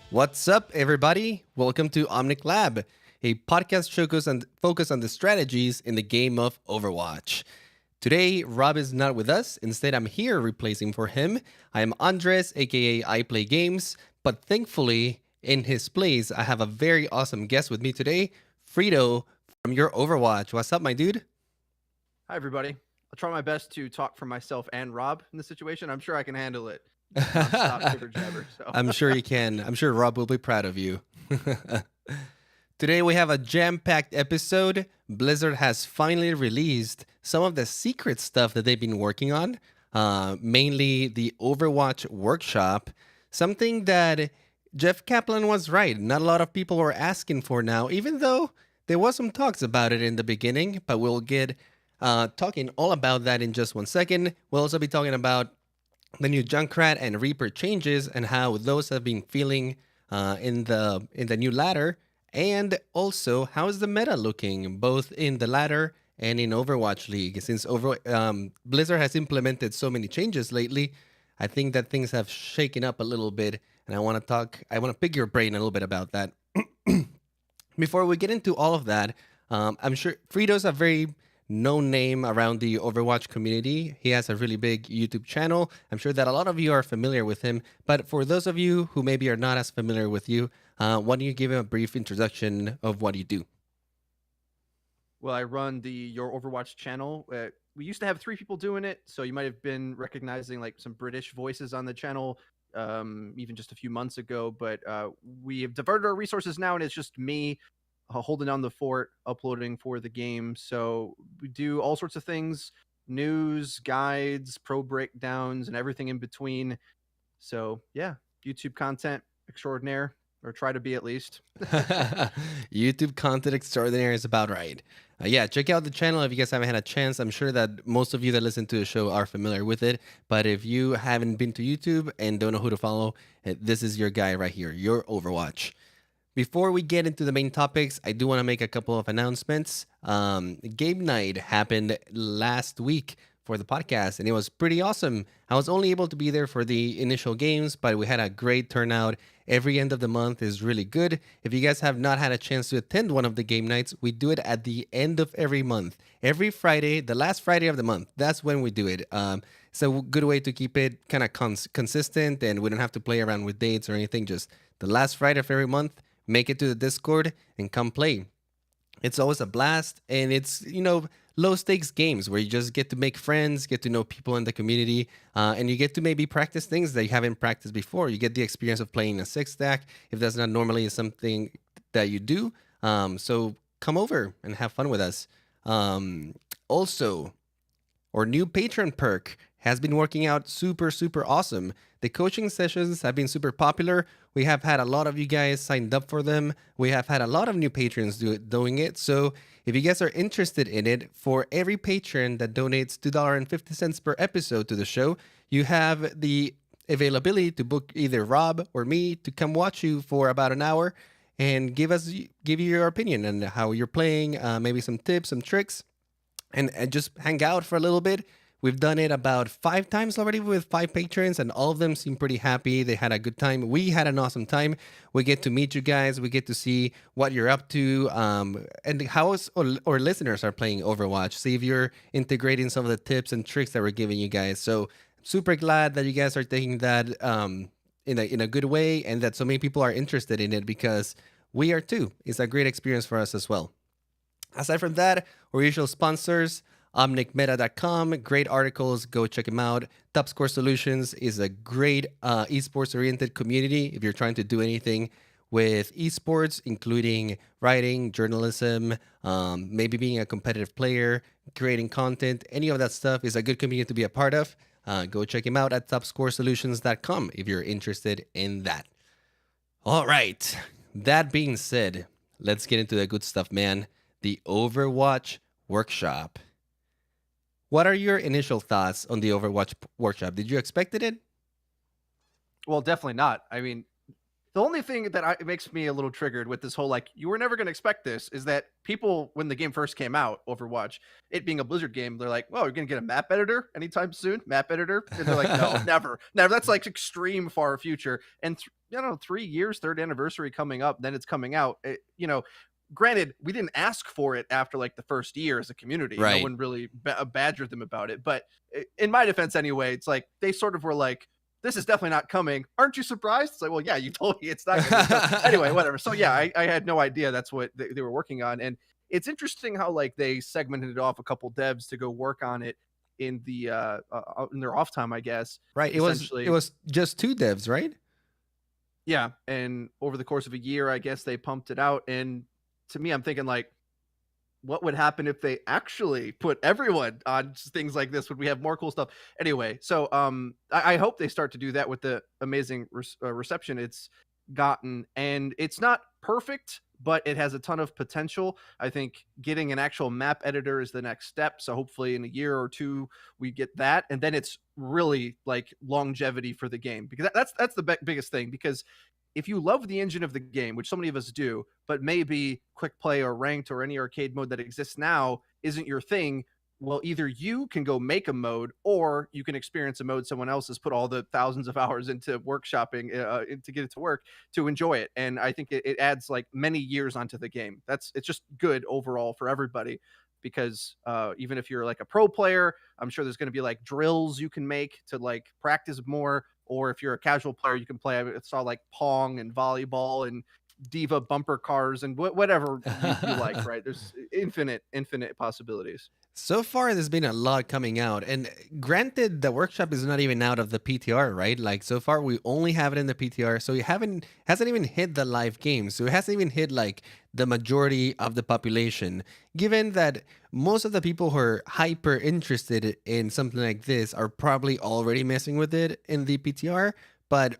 What's up, everybody? Welcome to Omnic Lab, a podcast focused on the strategies in the game of Overwatch. Today, Rob is not with us. Instead, I'm here replacing for him. I am Andres, aka I Play Games, but thankfully, in his place, I have a very awesome guest with me today, FREEDO from YourOverwatch. What's up, my dude? Hi, everybody. I'll try my best to talk for myself and Rob in this situation. I'm sure I can handle it. So. I'm sure you can. I'm sure Rob will be proud of you. Today we have a jam-packed episode. Blizzard has finally released some of the secret stuff that they've been working on, mainly the Overwatch workshop, something that Jeff Kaplan was right. Not a lot of people were asking for now, even though there was some talks about it in the beginning, but we'll get talking all about that in just 1 second. We'll also be talking about the new Junkrat and Reaper changes and how those have been feeling in the new ladder, and also how is the meta looking both in the ladder and in Overwatch League. Since Blizzard has implemented so many changes lately, I think that things have shaken up a little bit, and I want to pick your brain a little bit about that. Before we get into all of that, I'm sure FREEDO's a very known name around the Overwatch community. He has a really big YouTube channel. I'm sure that a lot of you are familiar with him, but for those of you who maybe are not as familiar with you, why don't you give him a brief introduction of what you do? Well, I run the Your Overwatch channel. We used to have 3 people doing it, so you might have been recognizing like some British voices on the channel even just a few months ago, but we have diverted our resources now, and it's just me holding down the fort, uploading for the game. So we do all sorts of things, news, guides, pro breakdowns, and everything in between. So yeah, YouTube content extraordinaire, or try to be at least. YouTube content extraordinaire is about right. Yeah, check out the channel if you guys haven't had a chance. I'm sure that most of you that listen to the show are familiar with it, but if you haven't been to YouTube and don't know who to follow, this is your guy right here, Your Overwatch. Before we get into the main topics, I do want to make a couple of announcements. Game night happened last week for the podcast, and it was pretty awesome. I was only able to be there for the initial games, but we had a great turnout. Every end of the month is really good. If you guys have not had a chance to attend one of the game nights, we do it at the end of every month. Every Friday, the last Friday of the month, that's when we do it. It's a good way to keep it kind of consistent, and we don't have to play around with dates or anything. Just the last Friday of every month, make it to the Discord and come play. It's always a blast, and it's, low stakes games where you just get to make friends, get to know people in the community, and you get to maybe practice things that you haven't practiced before. You get the experience of playing a 6-stack if that's not normally something that you do. So come over and have fun with us. Also, our new patron perk has been working out super, super awesome. The coaching sessions have been super popular. We have had a lot of you guys signed up for them. We have had a lot of new patrons doing it. So if you guys are interested in it, for every patron that donates $2.50 per episode to the show, you have the availability to book either Rob or me to come watch you for about an hour and give you your opinion on how you're playing, maybe some tips, some tricks, and just hang out for a little bit. We've done it about 5 times already with 5 patrons, and all of them seem pretty happy. They had a good time. We had an awesome time. We get to meet you guys. We get to see what you're up to, and how our listeners are playing Overwatch. See if you're integrating some of the tips and tricks that we're giving you guys. So super glad that you guys are taking that in a good way, and that so many people are interested in it, because we are too. It's a great experience for us as well. Aside from that, our usual sponsors, OmnicMeta.com, great articles, go check them out. Top Score Solutions is a great esports-oriented community. If you're trying to do anything with esports, including writing, journalism, maybe being a competitive player, creating content. Any of that stuff is a good community to be a part of. Go check him out at topscoresolutions.com if you're interested in that. All right. That being said, let's get into the good stuff, man. The Overwatch Workshop. What are your initial thoughts on the Overwatch Workshop? Did you expect it? Well, definitely not. I mean, the only thing that makes me a little triggered with this whole like you were never going to expect this is that people when the game first came out, Overwatch, it being a Blizzard game, they're like, "Well, you're going to get a map editor anytime soon, map editor," and they're like, "No, never, never." That's like extreme far future. And I don't know, 3 years, third anniversary coming up, then it's coming out. Granted, we didn't ask for it after like the first year as a community. No Right. one really badgered them about it. But in my defense, anyway, it's like they sort of were like, "This is definitely not coming. Aren't you surprised?" It's like, well, yeah, you told me it's not going to be. So, anyway, whatever. So yeah, I had no idea that's what they were working on, and it's interesting how like they segmented off a couple devs to go work on it in their off time, I guess. Right. It Essentially, was just 2 devs, right? yeah. And over the course of a year, I guess they pumped it out, and to me, I'm thinking like, what would happen if they actually put everyone on things like this? Would we have more cool stuff? Anyway, so I hope they start to do that with the amazing reception it's gotten. And it's not perfect, but it has a ton of potential. I think getting an actual map editor is the next step. So hopefully in a year or two we get that, and then it's really like longevity for the game, because that's the biggest thing. Because if you love the engine of the game, which so many of us do, but maybe quick play or ranked or any arcade mode that exists now isn't your thing, well, either you can go make a mode or you can experience a mode someone else has put all the thousands of hours into workshopping to get it to work to enjoy it. And I think it adds like many years onto the game. It's just good overall for everybody, because even if you're like a pro player, I'm sure there's going to be like drills you can make to like practice more. Or if you're a casual player, you can play. I saw like Pong and volleyball and Diva bumper cars and whatever you like, right? There's infinite possibilities. So far, there's been a lot coming out, and granted, the workshop is not even out of the PTR, right? Like so far, we only have it in the PTR, so it hasn't even hit the live game, so it hasn't even hit like the majority of the population. Given that most of the people who are hyper interested in something like this are probably already messing with it in the PTR, but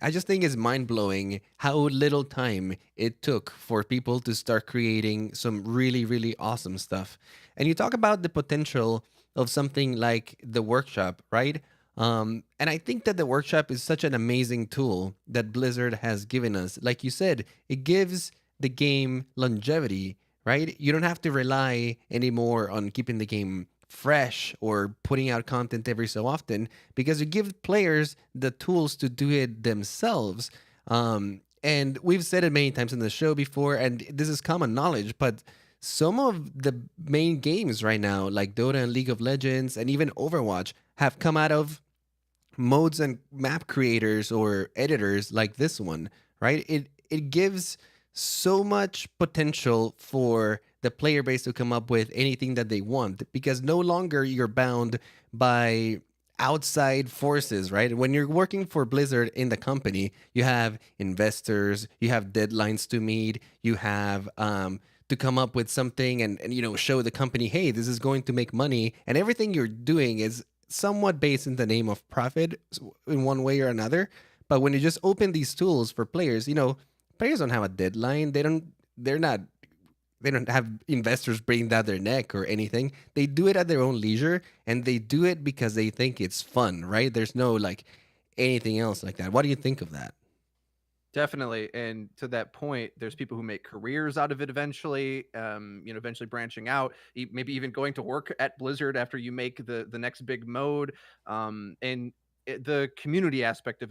I just think it's mind blowing how little time it took for people to start creating some really, really awesome stuff. And you talk about the potential of something like the workshop, right? And I think that the workshop is such an amazing tool that Blizzard has given us. Like you said, it gives the game longevity, right? You don't have to rely anymore on keeping the game fresh or putting out content every so often, because you give players the tools to do it themselves. And we've said it many times in the show before, and this is common knowledge, but some of the main games right now, like Dota and League of Legends and even Overwatch, have come out of modes and map creators or editors like this one, right? It gives so much potential for the player base to come up with anything that they want, because no longer you're bound by outside forces, right? When you're working for Blizzard in the company, you have investors, you have deadlines to meet, you have to come up with something and show the company, hey, this is going to make money, and everything you're doing is somewhat based in the name of profit in one way or another. But when you just open these tools for players, players don't have a deadline. They don't have investors breathing down their neck or anything. They do it at their own leisure, and they do it because they think it's fun, right? There's no like anything else like that. What do you think of that? Definitely. And to that point, there's people who make careers out of it eventually, eventually branching out, maybe even going to work at Blizzard after you make the next big mode. And the community aspect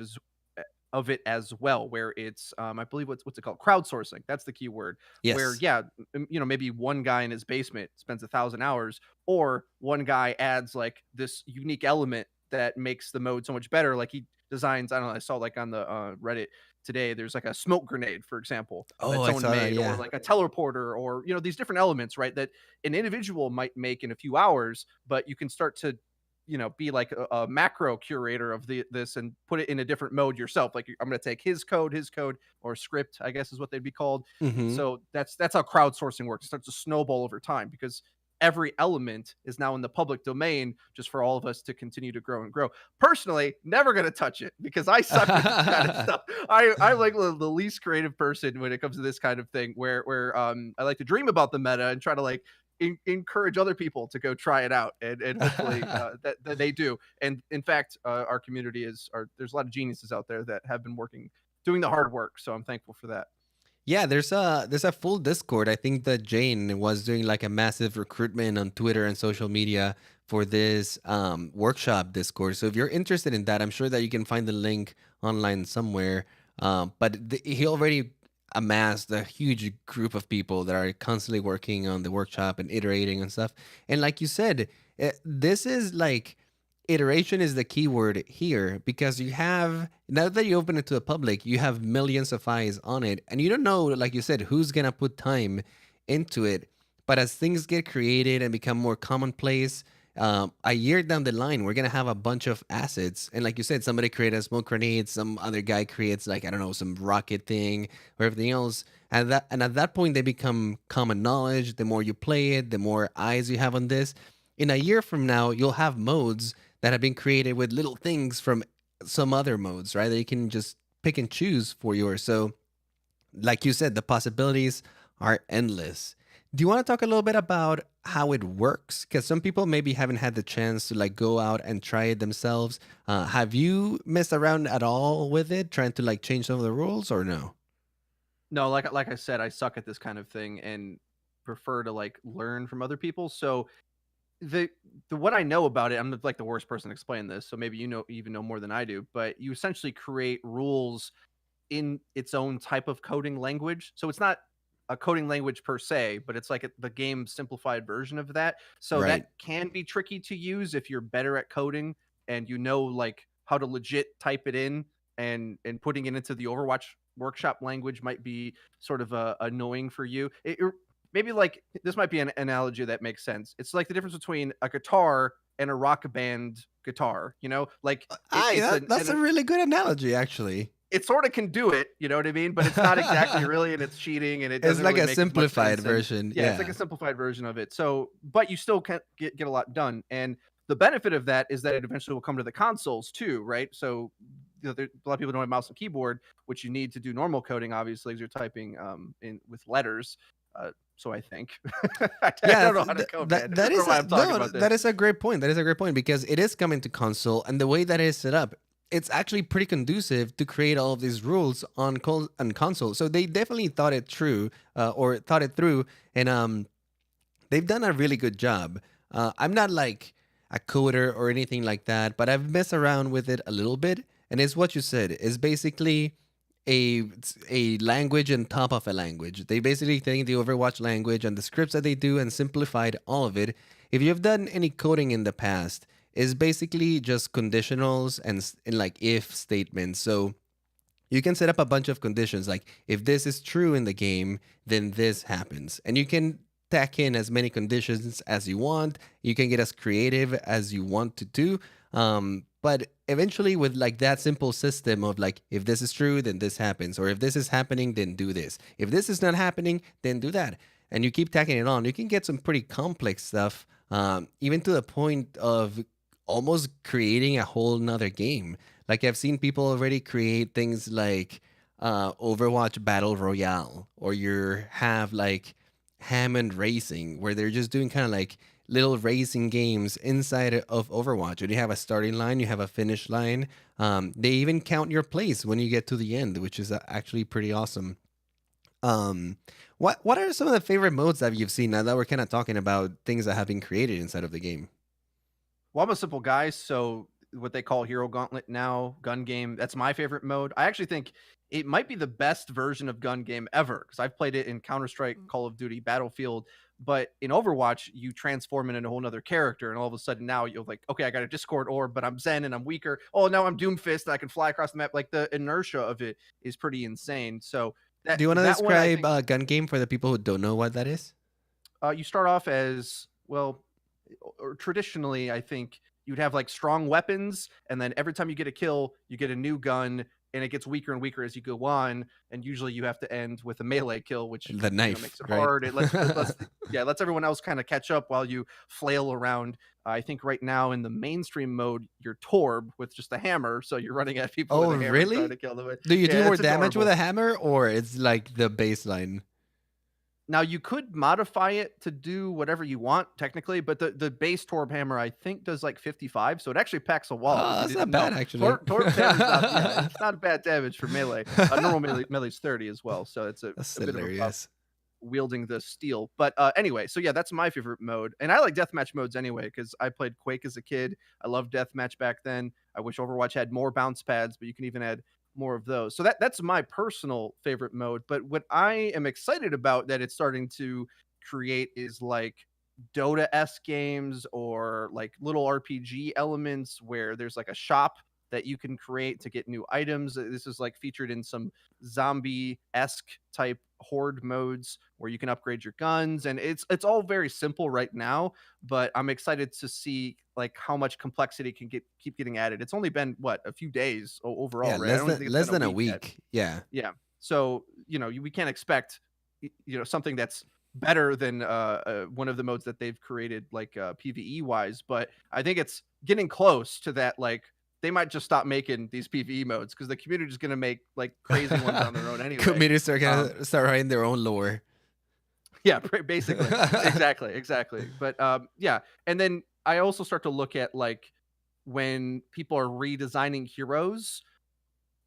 of it as well, where it's I believe what's it called, crowdsourcing. That's the key word. Where Yes. yeah, maybe one guy in his basement spends 1,000 hours, or one guy adds like this unique element that makes the mode so much better. Like he designs, I don't know, I saw like on the Reddit today, there's like a smoke grenade, for example, Oh, that's I someone saw that. made, or Yeah. like a teleporter, or these different elements, right, that an individual might make in a few hours, but you can start to be like a macro curator of this and put it in a different mode yourself. Like I'm going to take his code, or script, I guess is what they'd be called. Mm-hmm. So that's how crowdsourcing works. It starts to snowball over time because every element is now in the public domain just for all of us to continue to grow and grow. Personally, never going to touch it because I suck with this kind of stuff. I'm like the least creative person when it comes to this kind of thing where I like to dream about the meta and try to like encourage other people to go try it out, and hopefully that they do. And in fact, our community there's a lot of geniuses out there that have been doing the hard work. So I'm thankful for that. Yeah, there's a full Discord. I think that Jane was doing like a massive recruitment on Twitter and social media for this workshop Discord. So if you're interested in that, I'm sure that you can find the link online somewhere. But he already amassed a huge group of people that are constantly working on the workshop and iterating and stuff. And like you said, this is like iteration is the key word here, because you have, now that you open it to the public, you have millions of eyes on it, and you don't know, like you said, who's gonna put time into it. But as things get created and become more commonplace, a year down the line, we're gonna have a bunch of assets, and like you said, somebody created a smoke grenade, some other guy creates, like, I don't know, some rocket thing or everything else, and at that point they become common knowledge. The more you play it, the more eyes you have on this. In a year from now, you'll have modes that have been created with little things from some other modes, right? That you can just pick and choose for yours. So, like you said, the possibilities are endless. Do you want to talk a little bit about how it works? Because some people maybe haven't had the chance to like go out and try it themselves. Have you messed around at all with it, trying to like change some of the rules, or no? No, like I said, I suck at this kind of thing and prefer to like learn from other people. So the what I know about it, I'm like the worst person to explain this. So maybe even know more than I do. But you essentially create rules in its own type of coding language. So it's not a coding language per se, but it's like the game's simplified version of that. So Right. that can be tricky to use if you're better at coding and like how to legit type it in, and putting it into the Overwatch workshop language might be sort of annoying for you. Maybe like this might be an analogy that makes sense. It's like the difference between a guitar and a rock band guitar, like That's a really good analogy, actually. it sort of can do it, you know what I mean? But it's not exactly really, and it's cheating, and it It's doesn't like really a make as much simplified sense. And version. yeah, it's like Yeah. a simplified version of it. So, but you still can get a lot done. And the benefit of that is that it eventually will come to the consoles too, right? So, a lot of people don't have mouse and keyboard, which you need to do normal coding, obviously, as you're typing in with letters. So I think I Yeah, don't know how to code, man. that I don't know is why I'm talking about that this. is a great point. That is a great point, because it is coming to console, and the way that it is set up, it's actually pretty conducive to create all of these rules on console. So they definitely thought it through, or thought it through, and they've done a really good job. I'm not like a coder or anything like that, but I've messed around with it a little bit, and it's what you said. It's basically a language on top of a language. They basically take the Overwatch language and the scripts that they do and simplified all of it. If you've done any coding in the past, it's basically just conditionals and like if statements. So you can set up a bunch of conditions, like if this is true in the game, then this happens. And you can tack in as many conditions as you want. You can get as creative as you want to do. But eventually, with like that simple system of like, if this is true, then this happens. Or if this is happening, then do this. If this is not happening, then do that. And you keep tacking it on. You can get some pretty complex stuff, even to the point of almost creating a whole nother game. Like I've seen people already create things like Overwatch Battle Royale, or you have like Hammond Racing, where they're just doing kind of like little racing games inside of Overwatch. And you have a starting line, you have a finish line. They even count your place when you get to the end, which is actually pretty awesome. What are some of the favorite modes that you've seen now that we're kind of talking about things that have been created inside of the game? Well, I'm a simple guy, so what they call Hero Gauntlet now, gun game, that's my favorite mode. I actually think it might be the best version of gun game ever, because I've played it in Counter-Strike, Call of Duty, Battlefield, but in Overwatch, you transform into a whole nother character, and all of a sudden now you're like, okay, I got a Discord orb, but I'm Zen and I'm weaker. Oh, now I'm Doomfist and I can fly across the map. Like the inertia of it is pretty insane. So Do you want to that one, I describe think, gun game for the people who don't know what that is? you start off as, well, or traditionally, I think you'd have like strong weapons, and then every time you get a kill, you get a new gun, and it gets weaker and weaker as you go on. And usually you have to end with a melee kill, which The knife, makes it right? hard. It lets everyone else kind of catch up while you flail around. I think right now in the mainstream mode, you're Torb with just a hammer, so you're running at people Oh, with a hammer trying really? to kill them. Do you do Yeah, more it's damage with adorable. a hammer, or it's like the baseline? Now you could modify it to do whatever you want technically, but the base Torb hammer I think does like 55, so it actually packs a wall if Oh, you that's not didn't know. bad, actually. Torb's hammer's not, yeah, it's not a bad damage for melee. Normal melee's 30 as well, so it's That's a bit of a buff hilarious. wielding the steel. But anyway, so yeah, that's my favorite mode, and I like deathmatch modes anyway because I played Quake as a kid. I loved deathmatch back then. I wish Overwatch had more bounce pads, but you can even add more of those. So that's my personal favorite mode. But what I am excited about that it's starting to create is like Dota-esque games or like little RPG elements where there's like a shop that you can create to get new items. This is like featured in some zombie-esque type horde modes where you can upgrade your guns, and it's all very simple right now, but I'm excited to see like how much complexity can keep getting added. It's only been what, a few days overall, Yeah, right? I don't think it's less been a than a week yet. week. Yeah. Yeah. So, we can't expect, something that's better than one of the modes that they've created, like PvE wise. But I think it's getting close to that. Like, they might just stop making these PvE modes because the community is going to make like crazy ones on their own anyway. Communities are Um, gonna start writing their own lore. yeah, basically. Exactly. But yeah. And then I also start to look at like when people are redesigning heroes,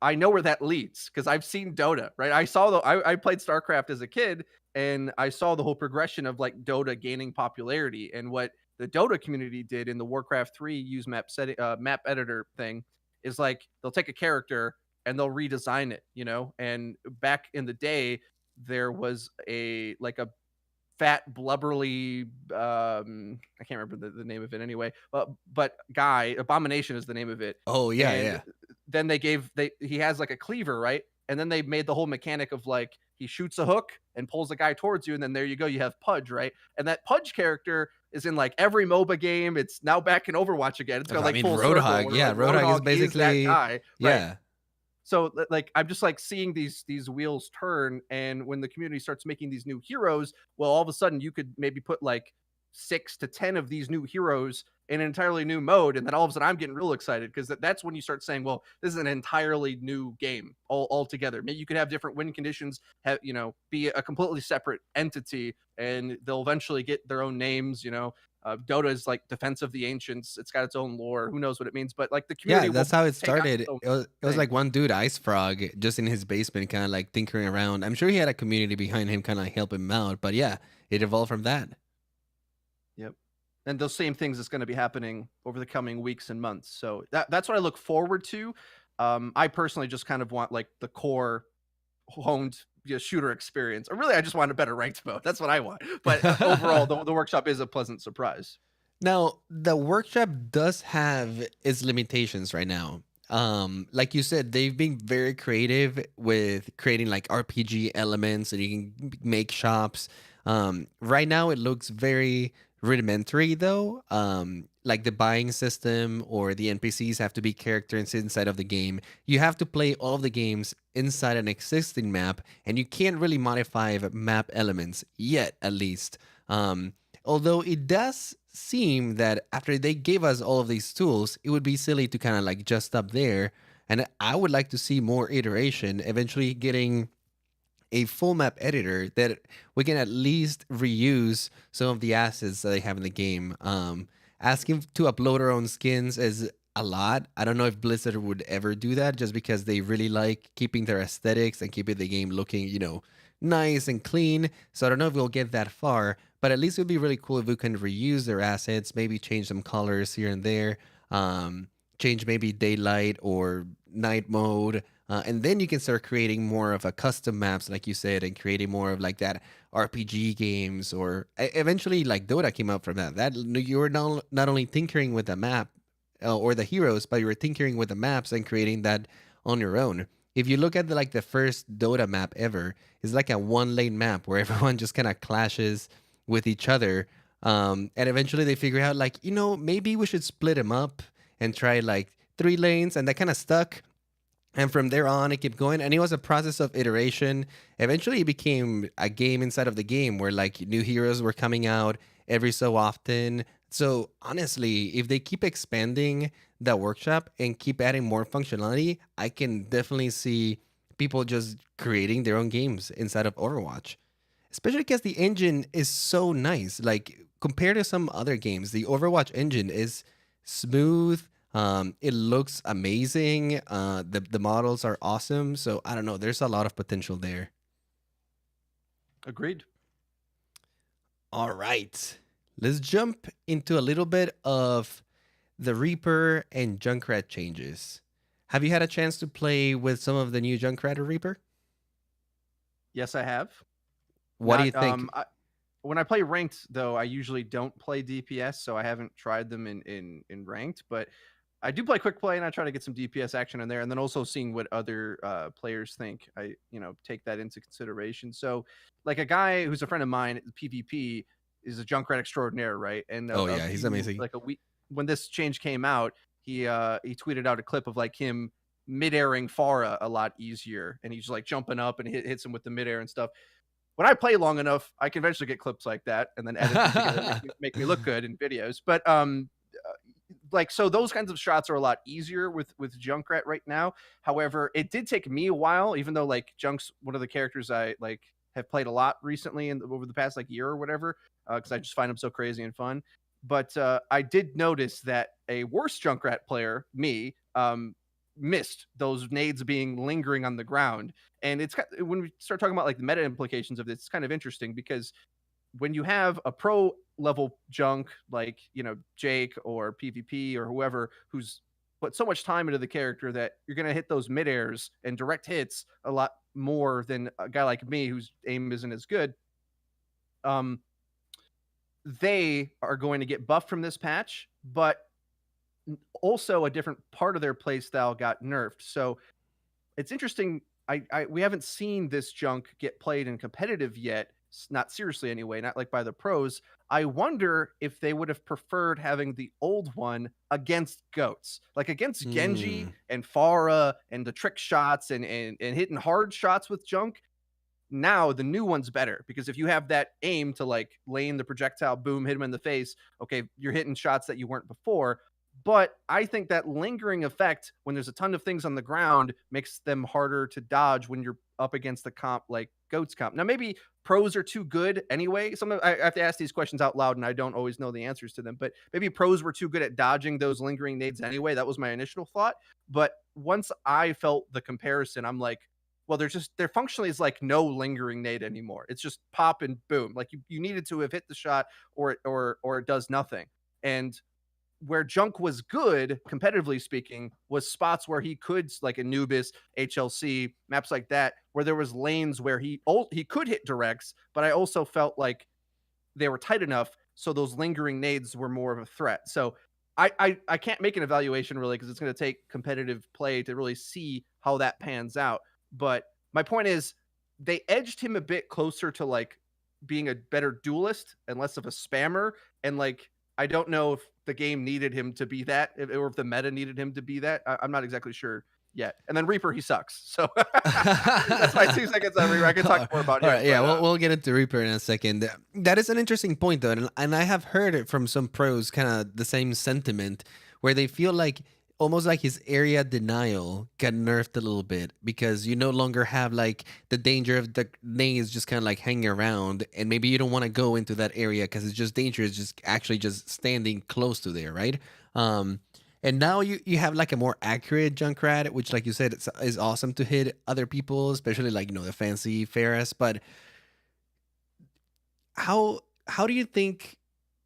I know where that leads because I've seen Dota, right? I played StarCraft as a kid, and I saw the whole progression of like Dota gaining popularity. And what the Dota community did in the Warcraft 3 use map editor thing is like they'll take a character and they'll redesign it, And back in the day, there was a fat blubberly I can't remember the name of it anyway, but guy, Abomination is the name of it. Oh yeah, And yeah. then he has like a cleaver, right? And then they made the whole mechanic of like he shoots a hook and pulls the guy towards you, and then there you go, you have Pudge, right? And that Pudge character is in like every MOBA game. It's now back in Overwatch again. It's got I like mean, full circle Roadhog. where Yeah, like Roadhog is Roadhog is that basically guy, right? yeah. So like I'm just like seeing these wheels turn, and when the community starts making these new heroes, well, all of a sudden you could maybe put like 6 to 10 of these new heroes in an entirely new mode, and then all of a sudden I'm getting real excited because that's when you start saying, well, this is an entirely new game altogether. Maybe you could have different win conditions, be a completely separate entity, and they'll eventually get their own names. Dota is like Defense of the Ancients. It's got its own lore. Who knows what it means? But like the Yeah, community that's will how it take on started. its own It was thing. like one dude, Ice Frog, just in his basement, kind of like tinkering around. I'm sure he had a community behind him, kind of like help him out. But yeah, it evolved from that. Yep. And those same things is going to be happening over the coming weeks and months. So that's what I look forward to. I personally just kind of want like the core honed shooter experience. Or really, I just want a better ranked mode. That's what I want. But overall, the workshop is a pleasant surprise. Now, the workshop does have its limitations right now. Like you said, they've been very creative with creating like RPG elements, and you can make shops. Right now, it looks very rudimentary, though. Like the buying system or the NPCs have to be characters inside of the game. You have to play all of the games inside an existing map, and you can't really modify the map elements yet, at least. Although it does seem that after they gave us all of these tools, it would be silly to kind of like just stop there. And I would like to see more iteration, eventually getting a full map editor that we can at least reuse some of the assets that they have in the game. Asking to upload our own skins is a lot. I don't know if Blizzard would ever do that just because they really like keeping their aesthetics and keeping the game looking, nice and clean. So I don't know if we'll get that far, but at least it would be really cool if we can reuse their assets, maybe change some colors here and there, change maybe daylight or night mode. And then you can start creating more of a custom maps, like you said, and creating more of like that RPG games, or eventually like Dota came out from that. That you were not only tinkering with the map or the heroes, but you were tinkering with the maps and creating that on your own. If you look at the first Dota map ever, it's like a one lane map where everyone just kind of clashes with each other. And eventually they figure out like, maybe we should split them up and try like 3 lanes, and that kind of stuck. And from there on, it kept going, and it was a process of iteration. Eventually, it became a game inside of the game where like new heroes were coming out every so often. So honestly, if they keep expanding that workshop and keep adding more functionality, I can definitely see people just creating their own games inside of Overwatch. Especially because the engine is so nice. Like compared to some other games, the Overwatch engine is smooth. It looks amazing. The models are awesome. So I don't know. There's a lot of potential there. Agreed. All right, let's jump into a little bit of the Reaper and Junkrat changes. Have you had a chance to play with some of the new Junkrat or Reaper? Yes, I have. What do you think? When I play ranked, though, I usually don't play DPS, so I haven't tried them in ranked. But I do play quick play, and I try to get some DPS action in there, and then also seeing what other players think. I take that into consideration. So, like a guy who's a friend of mine, PvP is a Junkrat extraordinaire, right? And Oh yeah, he's amazing. like a week when this change came out, he tweeted out a clip of like him mid-airing Pharah a lot easier, and he's like jumping up and hits him with the mid-air and stuff. When I play long enough, I can eventually get clips like that and then edit them together, make me look good in videos. But like so, those kinds of shots are a lot easier with Junkrat right now. However, it did take me a while, even though like Junk's one of the characters I like have played a lot recently and over the past like year or whatever, because I just find him so crazy and fun. But I did notice that a worse Junkrat player, me, missed those nades being lingering on the ground. And it's when we start talking about like the meta implications of this, it's kind of interesting because when you have a pro level junk like Jake or PvP or whoever who's put so much time into the character that you're going to hit those mid airs and direct hits a lot more than a guy like me whose aim isn't as good. They are going to get buffed from this patch, but also a different part of their play style got nerfed. So it's interesting. We haven't seen this junk get played in competitive yet, not seriously anyway, not like by the pros. I wonder if they would have preferred having the old one against goats, like against Genji and Pharah and the trick shots and hitting hard shots with junk. Now the new one's better because if you have that aim to like lane the projectile, boom, hit him in the face, okay, you're hitting shots that you weren't before. But I think that lingering effect when there's a ton of things on the ground makes them harder to dodge when you're up against the comp like Goats comp. Now, maybe pros are too good anyway. I have to ask these questions out loud and I don't always know the answers to them, but maybe pros were too good at dodging those lingering nades anyway. That was my initial thought. But once I felt the comparison, I'm like, well, there functionally is like no lingering nade anymore. It's just pop and boom. Like you needed to have hit the shot or it does nothing. And where Junk was good, competitively speaking, was spots where he could, like Anubis, HLC, maps like that, where there was lanes where he could hit directs, but I also felt like they were tight enough so those lingering nades were more of a threat. So I can't make an evaluation really because it's going to take competitive play to really see how that pans out. But my point is they edged him a bit closer to like being a better duelist and less of a spammer. And like, I don't know if the game needed him to be that, or if the meta needed him to be that. I'm not exactly sure yet. And then Reaper, he sucks. So that's my 2 seconds on Reaper. I can talk more about him. Right, yeah, we'll get into Reaper in a second. That is an interesting point, though. And I have heard it from some pros, kind of the same sentiment, where they feel like almost like his area denial got nerfed a little bit because you no longer have like the danger of the nades just kind of like hanging around, and maybe you don't want to go into that area because it's just dangerous just actually just standing close to there, right? And now you have like a more accurate Junkrat, which like you said is awesome to hit other people, especially like the fancy Ferris. But how do you think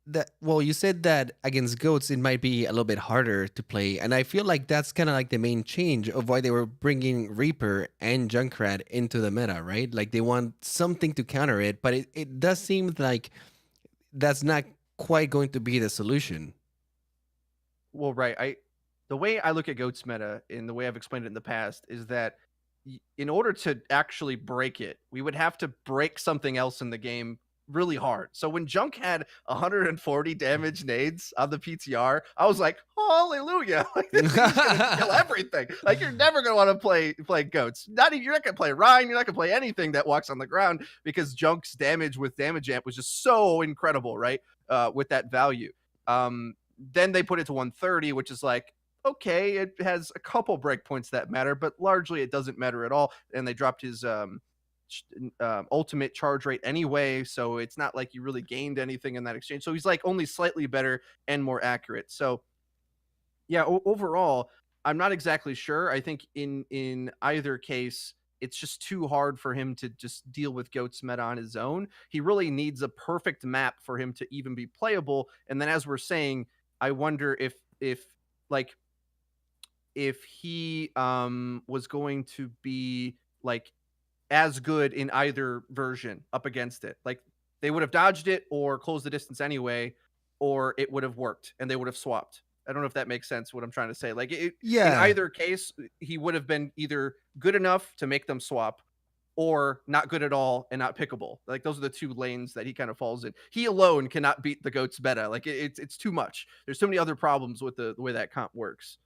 that, well, you said that against goats it might be a little bit harder to play, and I feel like that's kind of like the main change of why they were bringing Reaper and Junkrat into the meta, right? Like they want something to counter it, but it does seem like that's not quite going to be the solution. Well, right. The way I look at goats meta and the way I've explained it in the past is that in order to actually break it, we would have to break something else in the game really hard. So when Junk had 140 damage nades on the PTR, I was like, hallelujah. Like, this thing's gonna kill everything. Like, you're never gonna want to play goats. You're not gonna play Ryan, you're not gonna play anything that walks on the ground, because Junk's damage with damage amp was just so incredible, right? With that value. Then they put it to 130, which is like, okay, it has a couple breakpoints that matter, but largely it doesn't matter at all. And they dropped his ultimate charge rate anyway, so it's not like you really gained anything in that exchange. So he's like only slightly better and more accurate. So yeah, overall, I'm not exactly sure. I think in either case, it's just too hard for him to just deal with Goat's meta on his own. He really needs a perfect map for him to even be playable. And then, as we're saying, I wonder if like if he was going to be like as good in either version up against it. Like, they would have dodged it or closed the distance anyway, or it would have worked and they would have swapped. I don't know if that makes sense, what I'm trying to say. Like, in Yeah. either case, he would have been either good enough to make them swap, or not good at all and not pickable. Like, those are the two lanes that he kind of falls in. He alone cannot beat the Goat's meta. Like, it's too much. There's so many other problems with the way that comp works.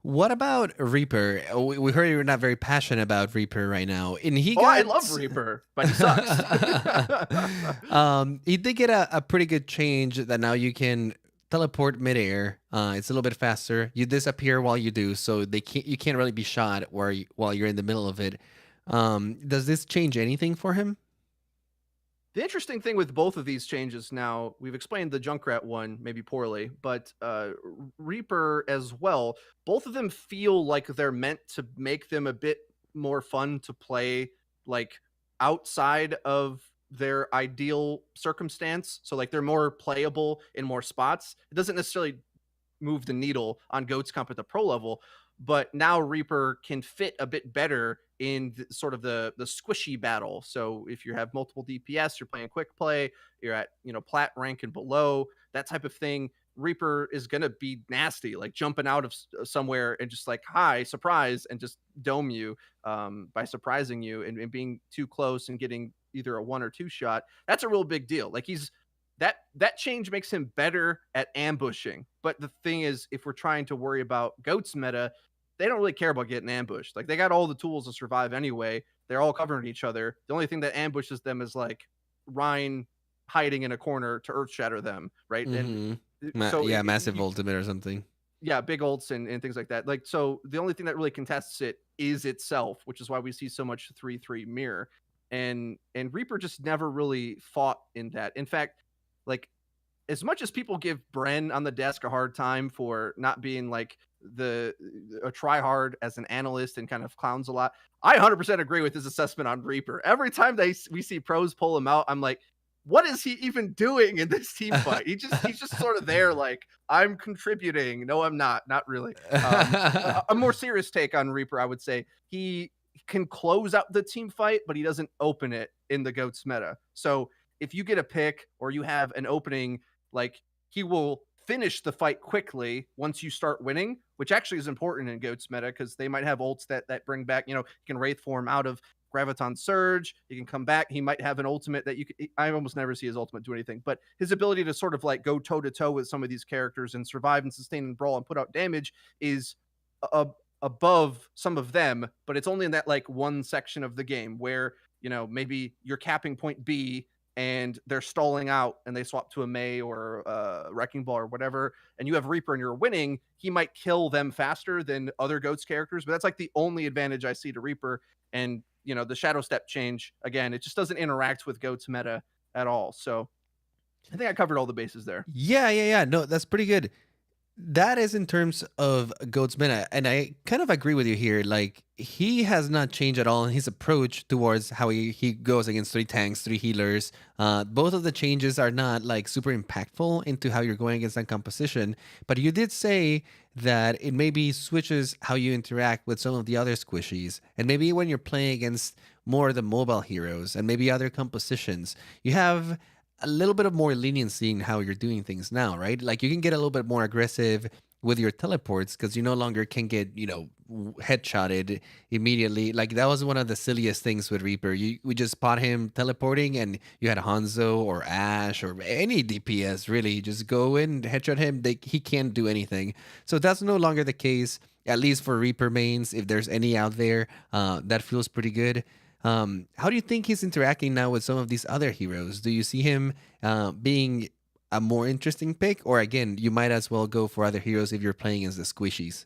What about Reaper? We heard you're not very passionate about Reaper right now, and I love Reaper, but he sucks. He did get a pretty good change that now you can teleport midair. It's a little bit faster. You disappear while you do, so you can't really be shot while you're in the middle of it. Does this change anything for him? The interesting thing with both of these changes, now we've explained the Junkrat one maybe poorly, but Reaper as well, both of them feel like they're meant to make them a bit more fun to play, like outside of their ideal circumstance. So like, they're more playable in more spots. It doesn't necessarily move the needle on Goat's comp at the pro level, but now Reaper can fit a bit better in sort of the squishy battle. So if you have multiple DPS, you're playing quick play, you're at, plat rank and below, that type of thing, Reaper is going to be nasty, like jumping out of somewhere and just like, hi, surprise, and just dome you by surprising you and being too close and getting either a 1 or 2 shot. That's a real big deal. Like, that change makes him better at ambushing. But the thing is, if we're trying to worry about Goat's meta, they don't really care about getting ambushed. Like, they got all the tools to survive anyway. They're all covering each other. The only thing that ambushes them is like Ryan hiding in a corner to earth shatter them, right? Mm-hmm. And so massive ultimate or something. Yeah, big ults and things like that. Like, so the only thing that really contests it is itself, which is why we see so much 3-3 mirror. And Reaper just never really fought in that. In fact, like, as much as people give Bren on the desk a hard time for not being like a try hard as an analyst and kind of clowns a lot, I 100% agree with his assessment on Reaper. Every time we see pros pull him out, I'm like, what is he even doing in this team fight? He's just sort of there, like, I'm contributing. No, I'm not really. A more serious take on Reaper, I would say, he can close out the team fight, but he doesn't open it in the Goat's meta. So if you get a pick or you have an opening, like, he will finish the fight quickly once you start winning, which actually is important in Goat's meta, because they might have ults that bring back, you can Wraith form out of Graviton Surge, he can come back, he might have an ultimate that I almost never see his ultimate do anything, but his ability to sort of like go toe-to-toe with some of these characters and survive and sustain and brawl and put out damage is above some of them, but it's only in that like one section of the game where, maybe you're capping point B and they're stalling out and they swap to a Mei or a Wrecking Ball or whatever, and you have Reaper and you're winning, he might kill them faster than other Goats characters, but that's like the only advantage I see to Reaper. And, the Shadow Step change, again, it just doesn't interact with Goat's meta at all. So I think I covered all the bases there. Yeah. No, that's pretty good. That is in terms of Goat's meta, and I kind of agree with you here. Like, he has not changed at all in his approach towards how he goes against 3 tanks, 3 healers. Both of the changes are not like super impactful into how you're going against that composition, but you did say that it maybe switches how you interact with some of the other squishies, and maybe when you're playing against more of the mobile heroes and maybe other compositions, you have a little bit of more leniency in how you're doing things now, right? Like, you can get a little bit more aggressive with your teleports because you no longer can get headshotted immediately. Like that was one of the silliest things with Reaper. We just spot him teleporting, and you had Hanzo or Ash or any DPS really just go in, headshot him. He can't do anything. So that's no longer the case. At least for Reaper mains, if there's any out there, that feels pretty good. How do you think he's interacting now with some of these other heroes? Do you see him being a more interesting pick, or again, you might as well go for other heroes if you're playing as the squishies?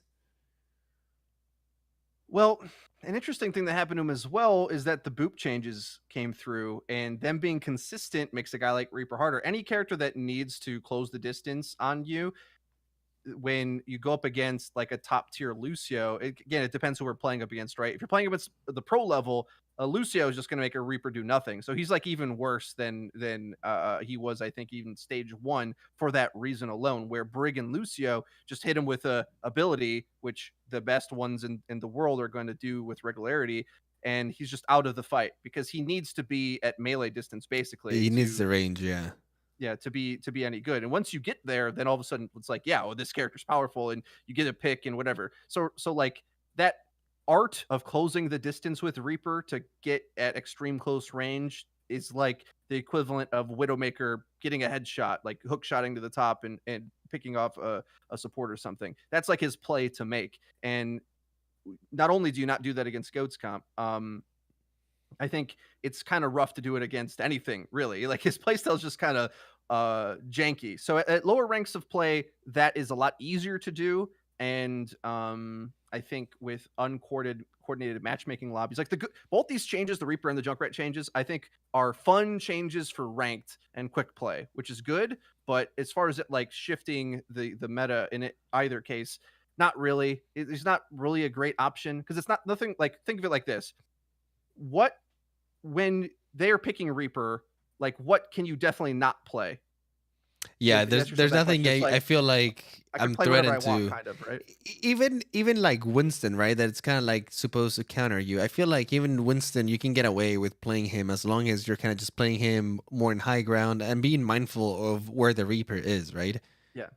Well, an interesting thing that happened to him as well is that the boop changes came through, and them being consistent makes a guy like Reaper harder. Any character that needs to close the distance on you when you go up against like a top tier Lucio, again, it depends who we're playing up against, right? If you're playing against the pro level, Lucio is just going to make a Reaper do nothing. So he's like even worse than he was, I think, even stage 1 for that reason alone. Where Brig and Lucio just hit him with a ability, which the best ones in the world are going to do with regularity, and he's just out of the fight because he needs to be at melee distance basically He needs to the range, yeah. to be any good. And once you get there, then all of a sudden it's like, yeah, well, this character's powerful, and you get a pick and whatever. So like that art of closing the distance with Reaper to get at extreme close range is like the equivalent of Widowmaker getting a headshot, like hook shotting to the top and picking off a support or something. That's like his play to make. And not only do you not do that against Goats Comp, I think it's kind of rough to do it against anything, really. Like his playstyle is just kind of janky. So at lower ranks of play, that is a lot easier to do. And I think with coordinated matchmaking lobbies, like both these changes, the Reaper and the Junkrat changes, I think are fun changes for ranked and quick play, which is good. But as far as it like shifting the meta in either case, not really. It's not really a great option because it's not nothing. Like think of it like this: what when they are picking Reaper, like what can you definitely not play? Yeah, To there's answer there's that nothing question, it's I like feel like I can I'm play whatever I threatened want, to. kind of, right? Even like Winston, right? That it's kind of like supposed to counter you. I feel like even Winston, you can get away with playing him as long as you're kind of just playing him more in high ground and being mindful of where the Reaper is, right? Yeah.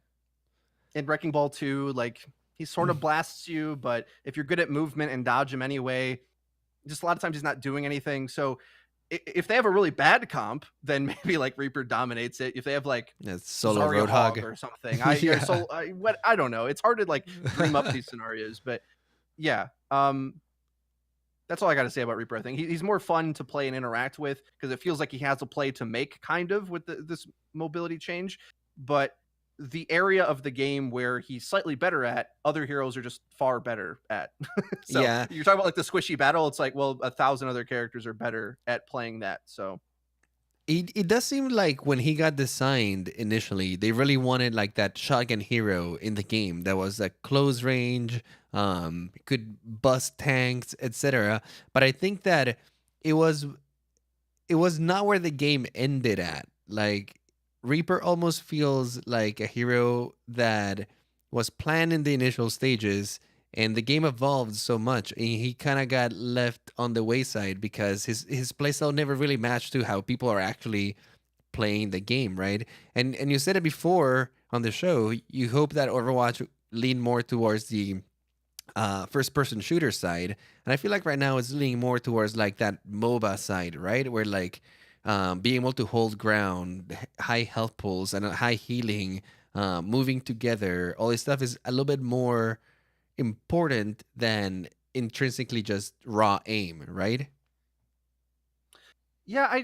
In Wrecking Ball 2, like he sort of blasts you, but if you're good at movement and dodge him anyway, just a lot of times he's not doing anything. So if they have a really bad comp, then maybe like Reaper dominates it. If they have like It's solo Zarya Hog Roadhog. or something, Yeah. I don't know. It's hard to like dream up these scenarios, but yeah. That's all I got to say about Reaper. I think he's more fun to play and interact with because it feels like he has a play to make, kind of, with this mobility change. But the area of the game where he's slightly better at, other heroes are just far better at. So Yeah. you're talking about like the squishy battle. It's like, well, 1,000 other characters are better at playing that. So It does seem like when he got designed initially, they really wanted like that shotgun hero in the game that was a close range, could bust tanks, etc. But I think that it was it was not where the game ended at. Like Reaper almost feels like a hero that was planned in the initial stages, and the game evolved so much and he kind of got left on the wayside because his playstyle never really matched to how people are actually playing the game, right? And you said it before on the show, you hope that Overwatch lean more towards the first person shooter side, and I feel like right now it's leaning more towards like that MOBA side, right? Where like being able to hold ground, high health pulls, and high healing, moving together, all this stuff is a little bit more important than intrinsically just raw aim, right? yeah,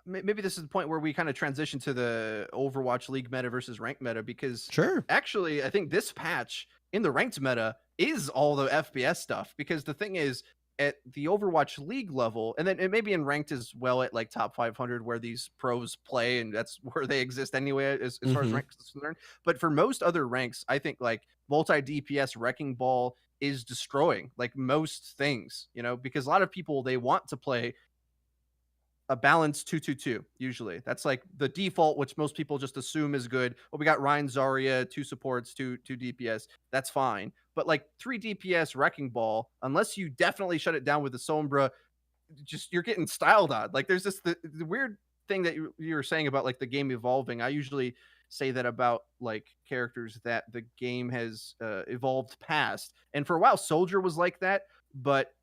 maybe this is the point where we kind of transition to the Overwatch League meta versus ranked meta, because Sure. actually I think this patch in the ranked meta is all the FPS stuff, because the thing is at the Overwatch League level, and then it may be in ranked as well at like top 500 where these pros play, and that's where they exist anyway as far as Hmm. ranks is concerned. But for most other ranks, I think like multi DPS Wrecking Ball is destroying like most things, because a lot of people, they want to play a balanced 2-2-2 usually. That's like the default, which most people just assume is good. Well, we got Ryan Zarya, 2 supports, 2 DPS. That's fine. But like 3 DPS Wrecking Ball, unless you definitely shut it down with the Sombra, just you're getting styled on. Like there's this the weird thing that you were saying about like the game evolving, I usually say that about like characters that the game has evolved past. And for a while, Soldier was like that, but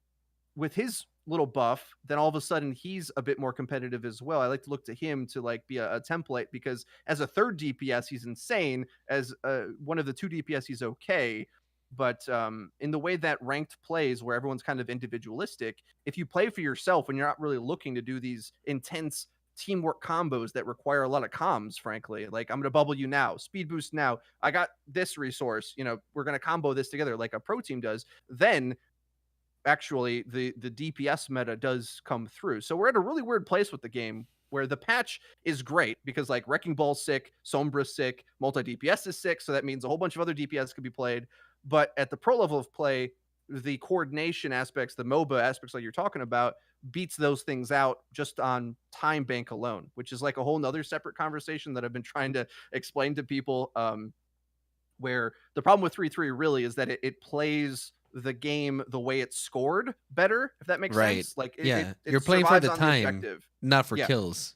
with his little buff, then all of a sudden he's a bit more competitive as well. I like to look to him to like be a template because as a third DPS, he's insane. As one of the two DPS, he's okay. But in the way that ranked plays, where everyone's kind of individualistic, if you play for yourself and you're not really looking to do these intense teamwork combos that require a lot of comms, frankly, like I'm going to bubble you now, speed boost now, I got this resource, we're going to combo this together like a pro team does, then actually the DPS meta does come through. So we're at a really weird place with the game where the patch is great because like Wrecking Ball's sick, Sombra's sick, multi DPS is sick, so that means a whole bunch of other DPS could be played. But at the pro level of play, the coordination aspects, the MOBA aspects like you're talking about, beats those things out just on time bank alone, which is like a whole nother separate conversation that I've been trying to explain to people. Where the problem with 3-3 really is that it plays the game the way it's scored better, if that makes Right. sense. Like Yeah. it You're playing for survives the on the time, objective. not for Yeah, kills.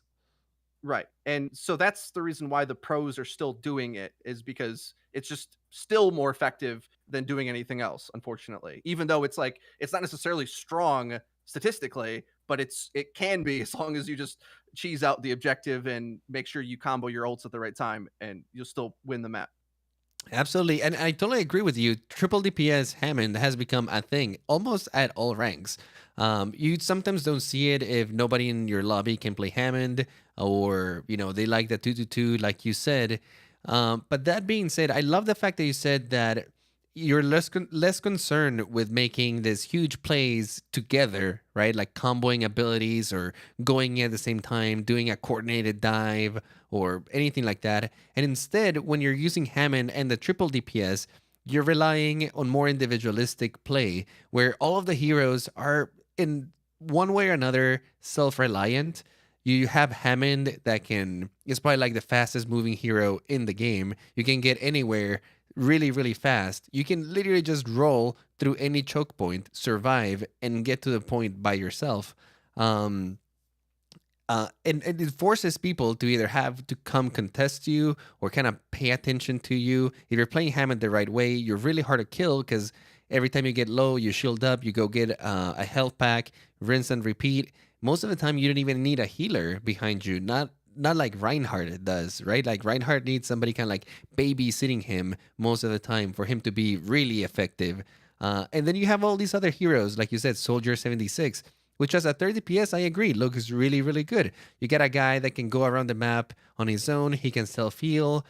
right. And so that's the reason why the pros are still doing it, is because it's just still more effective than doing anything else, unfortunately. Even though it's like it's not necessarily strong statistically, but it can be as long as you just cheese out the objective and make sure you combo your ults at the right time and you'll still win the map. Absolutely. And I totally agree with you. Triple DPS Hammond has become a thing almost at all ranks. You sometimes don't see it if nobody in your lobby can play Hammond, or, they like the 2-2-2, like you said. But that being said, I love the fact that you said that you're less concerned with making these huge plays together, right? Like comboing abilities or going at the same time, doing a coordinated dive or anything like that. And instead, when you're using Hammond and the triple DPS, you're relying on more individualistic play where all of the heroes are in one way or another self-reliant. You have Hammond that is probably like the fastest moving hero in the game. You can get anywhere really, really fast. You can literally just roll through any choke point, survive, and get to the point by yourself. And it forces people to either have to come contest you or kind of pay attention to you. If you're playing Hammond the right way, you're really hard to kill because every time you get low, you shield up, you go get a health pack, rinse and repeat. Most of the time, you don't even need a healer behind you. Not like Reinhardt does, right? Like Reinhardt needs somebody kind of like babysitting him most of the time for him to be really effective. And then you have all these other heroes, like you said, Soldier 76, which as a 30 DPS, I agree, looks really, really good. You get a guy that can go around the map on his own. He can self-heal.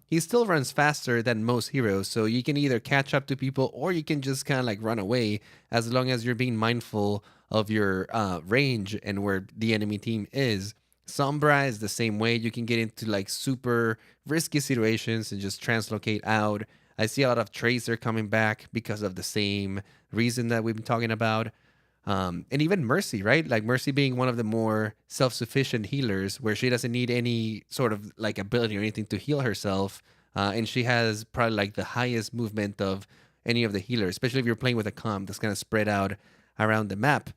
He still runs faster than most heroes, so you can either catch up to people or you can just kind of like run away as long as you're being mindful of your range and where the enemy team is. Sombra is the same way. You can get into like super risky situations and just translocate out. I see a lot of Tracer coming back because of the same reason that we've been talking about. And even Mercy, right? Like Mercy being one of the more self-sufficient healers where she doesn't need any sort of like ability or anything to heal herself. And she has probably like the highest movement of any of the healers, especially if you're playing with a comp that's kind of spread out around the map.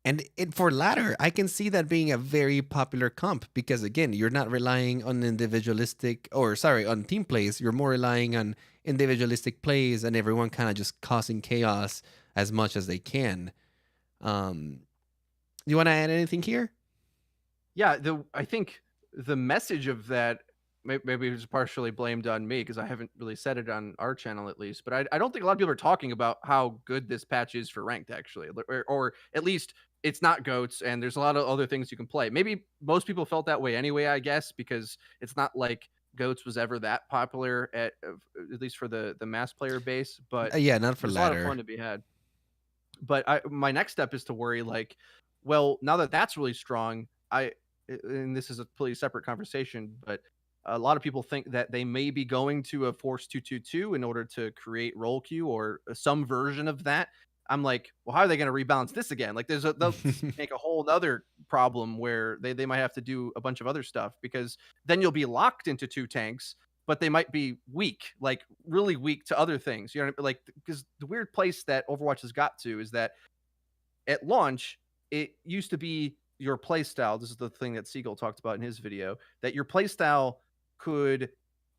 And for ladder, I can see that being a very popular comp because again, you're not relying on on team plays. You're more relying on individualistic plays and everyone kind of just causing chaos as much as they can. You want to add anything here? Yeah, I think the message of that maybe it was partially blamed on me because I haven't really said it on our channel at least. But I don't think a lot of people are talking about how good this patch is for ranked actually, or at least it's not goats and there's a lot of other things you can play. Maybe most people felt that way anyway, I guess, because it's not like goats was ever that popular at least for the mass player base. But Yeah, not for there's a lot of ladder. fun to be had. But my next step is to worry like, well, now that that's really strong, and this is a completely separate conversation, but a lot of people think that they may be going to a force 222 in order to create roll queue or some version of that. I'm like, well, how are they going to rebalance this again? Like, they'll make a whole other problem where they might have to do a bunch of other stuff because then you'll be locked into two tanks, but they might be weak, like really weak to other things. You know, like because the weird place that Overwatch has got to is that at launch, it used to be your playstyle, this is the thing that Siegel talked about in his video, that your playstyle could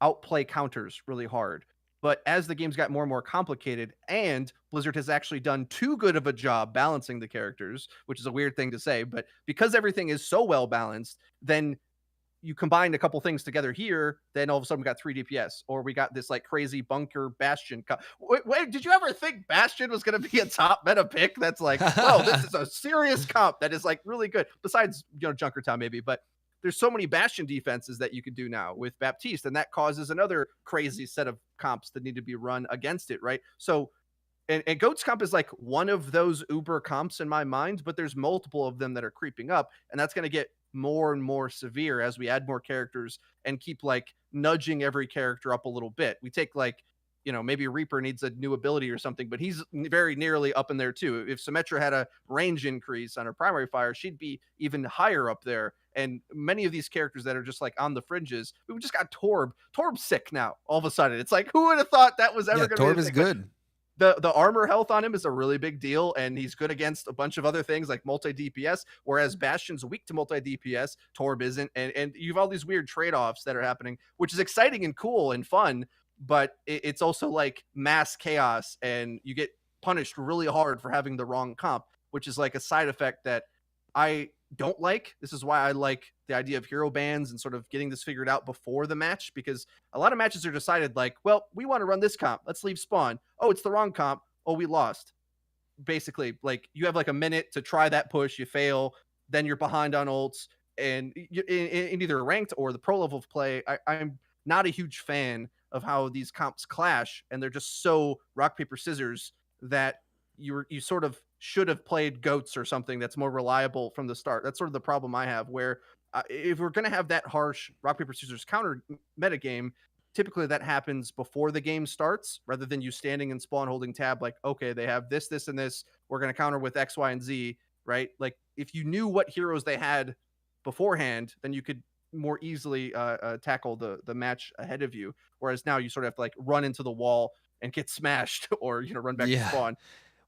outplay counters really hard. But as the games got more and more complicated, and Blizzard has actually done too good of a job balancing the characters, which is a weird thing to say, but because everything is so well balanced, then you combined a couple things together here, then all of a sudden we got 3 DPS, or we got this like crazy bunker Bastion. Wait, did you ever think Bastion was going to be a top meta pick? That's like, well, this is a serious comp that is like really good. Besides, Junkertown maybe, but there's so many Bastion defenses that you could do now with Baptiste, and that causes another crazy set of comps that need to be run against it, right? So and Goats comp is like one of those uber comps in my mind, but there's multiple of them that are creeping up, and that's going to get more and more severe as we add more characters and keep like nudging every character up a little bit. We take like, maybe Reaper needs a new ability or something, but he's very nearly up in there too. If Symmetra had a range increase on her primary fire, she'd be even higher up there. And many of these characters that are just like on the fringes, we just got Torb. Torb's sick now. All of a sudden, it's like, who would have thought that was ever Yeah, going to be Torb is good. The armor health on him is a really big deal, and he's good against a bunch of other things like multi DPS, whereas Bastion's weak to multi DPS, Torb isn't, and you've all these weird trade-offs that are happening, which is exciting and cool and fun, but it's also like mass chaos, and you get punished really hard for having the wrong comp, which is like a side effect that I don't like. This is why I like the idea of hero bans and sort of getting this figured out before the match, because a lot of matches are decided like, well, we want to run this comp. Let's leave spawn. Oh, it's the wrong comp. Oh, we lost. Basically, like you have like a minute to try that push. You fail. Then you're behind on ults. And in either ranked or the pro level of play, I'm not a huge fan of how these comps clash. And they're just so rock, paper, scissors that you sort of should have played Goats or something that's more reliable from the start. That's sort of the problem I have, where if we're going to have that harsh rock, paper, scissors counter metagame, typically that happens before the game starts rather than you standing in spawn holding tab like, okay, they have this, this, and this. We're going to counter with X, Y, and Z, right? Like if you knew what heroes they had beforehand, then you could more easily tackle the match ahead of you. Whereas now you sort of have to like run into the wall and get smashed or, run back to spawn.